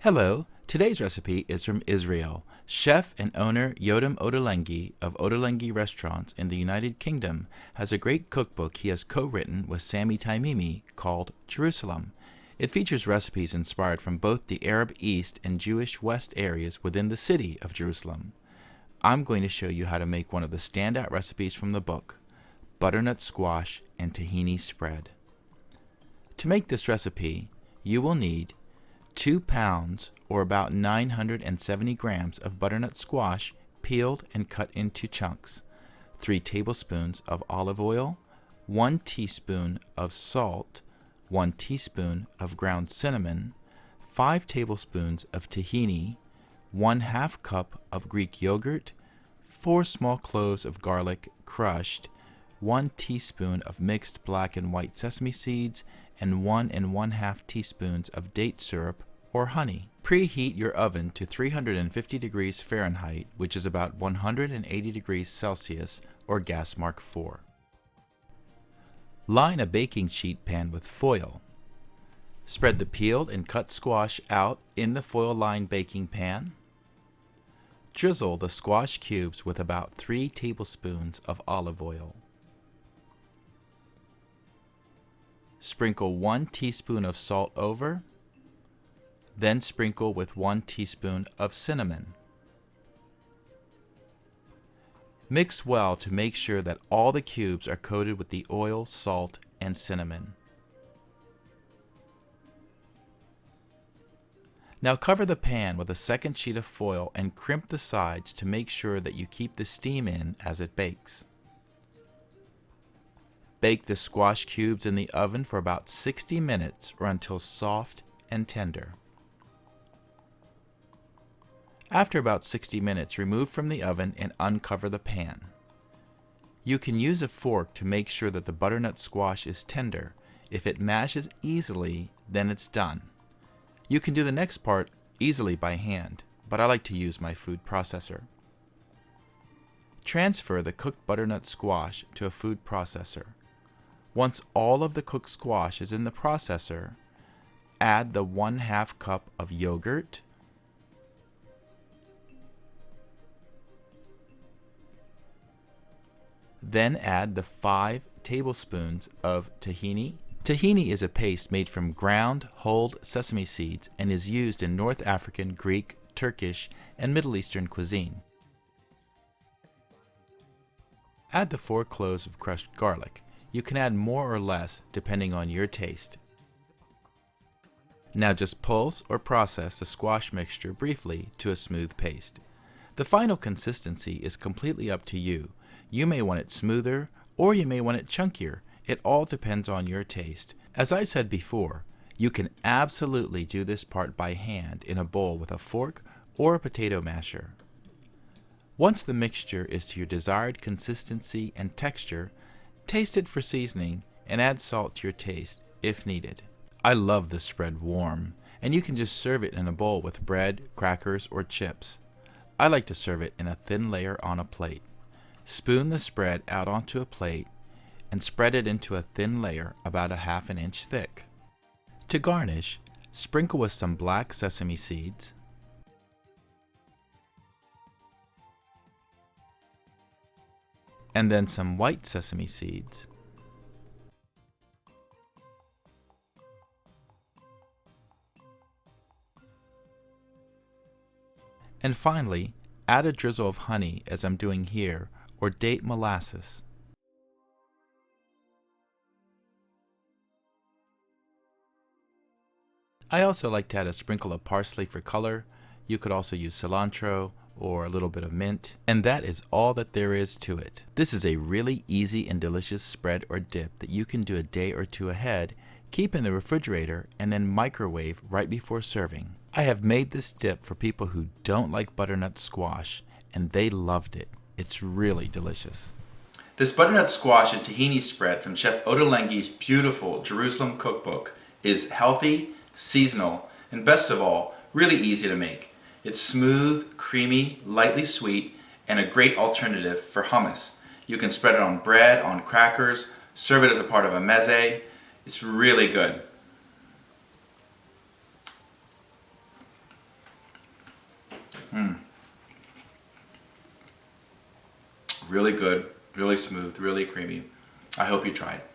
Hello, today's recipe is from Israel. Chef and owner Yotam Ottolenghi of Ottolenghi Restaurants in the United Kingdom has a great cookbook he has co-written with Sami Taimimi called Jerusalem. It features recipes inspired from both the Arab East and Jewish West areas within the city of Jerusalem. I'm going to show you how to make one of the standout recipes from the book, butternut squash and tahini spread. To make this recipe, you will need 2 pounds or about 970 grams of butternut squash peeled and cut into chunks, 3 tablespoons of olive oil, 1 teaspoon of salt, 1 teaspoon of ground cinnamon, 5 tablespoons of tahini, 1/2 cup of Greek yogurt, 4 small cloves of garlic crushed, 1 teaspoon of mixed black and white sesame seeds, and 1 1/2 teaspoons of date syrup or honey. Preheat your oven to 350 degrees Fahrenheit, which is about 180 degrees Celsius, or gas mark 4. Line a baking sheet pan with foil. Spread the peeled and cut squash out in the foil-lined baking pan. Drizzle the squash cubes with about 3 tablespoons of olive oil. Sprinkle 1 teaspoon of salt over, then sprinkle with 1 teaspoon of cinnamon. Mix well to make sure that all the cubes are coated with the oil, salt, and cinnamon. Now cover the pan with a second sheet of foil and crimp the sides to make sure that you keep the steam in as it bakes. Bake the squash cubes in the oven for about 60 minutes or until soft and tender. After about 60 minutes, remove from the oven and uncover the pan. You can use a fork to make sure that the butternut squash is tender. If it mashes easily, then it's done. You can do the next part easily by hand, but I like to use my food processor. Transfer the cooked butternut squash to a food processor. Once all of the cooked squash is in the processor, add the 1/2 cup of yogurt, then add the 5 tablespoons of tahini. Tahini is a paste made from ground whole sesame seeds and is used in North African, Greek, Turkish, and Middle Eastern cuisine. Add the 4 cloves of crushed garlic. You can add more or less depending on your taste. Now just pulse or process the squash mixture briefly to a smooth paste. The final consistency is completely up to you. You may want it smoother or you may want it chunkier. It all depends on your taste. As I said before, you can absolutely do this part by hand in a bowl with a fork or a potato masher. Once the mixture is to your desired consistency and texture, taste it for seasoning and add salt to your taste if needed. I love this spread warm, and you can just serve it in a bowl with bread, crackers, or chips. I like to serve it in a thin layer on a plate. Spoon the spread out onto a plate and spread it into a thin layer about 1/2 inch thick. To garnish, sprinkle with some black sesame seeds, and then some white sesame seeds, and finally, add a drizzle of honey, as I'm doing here, or date molasses. I also like to add a sprinkle of parsley for color. You could also use cilantro or a little bit of mint, and that is all that there is to it. This is a really easy and delicious spread or dip that you can do a day or 2 ahead, keep in the refrigerator, and then microwave right before serving. I have made this dip for people who don't like butternut squash, and they loved it. It's really delicious. This butternut squash and tahini spread from Chef Ottolenghi's beautiful Jerusalem cookbook is healthy, seasonal, and best of all, really easy to make. It's smooth, creamy, lightly sweet, and a great alternative for hummus. You can spread it on bread, on crackers, serve it as a part of a meze. It's really good. Really good, really smooth, really creamy. I hope you try it.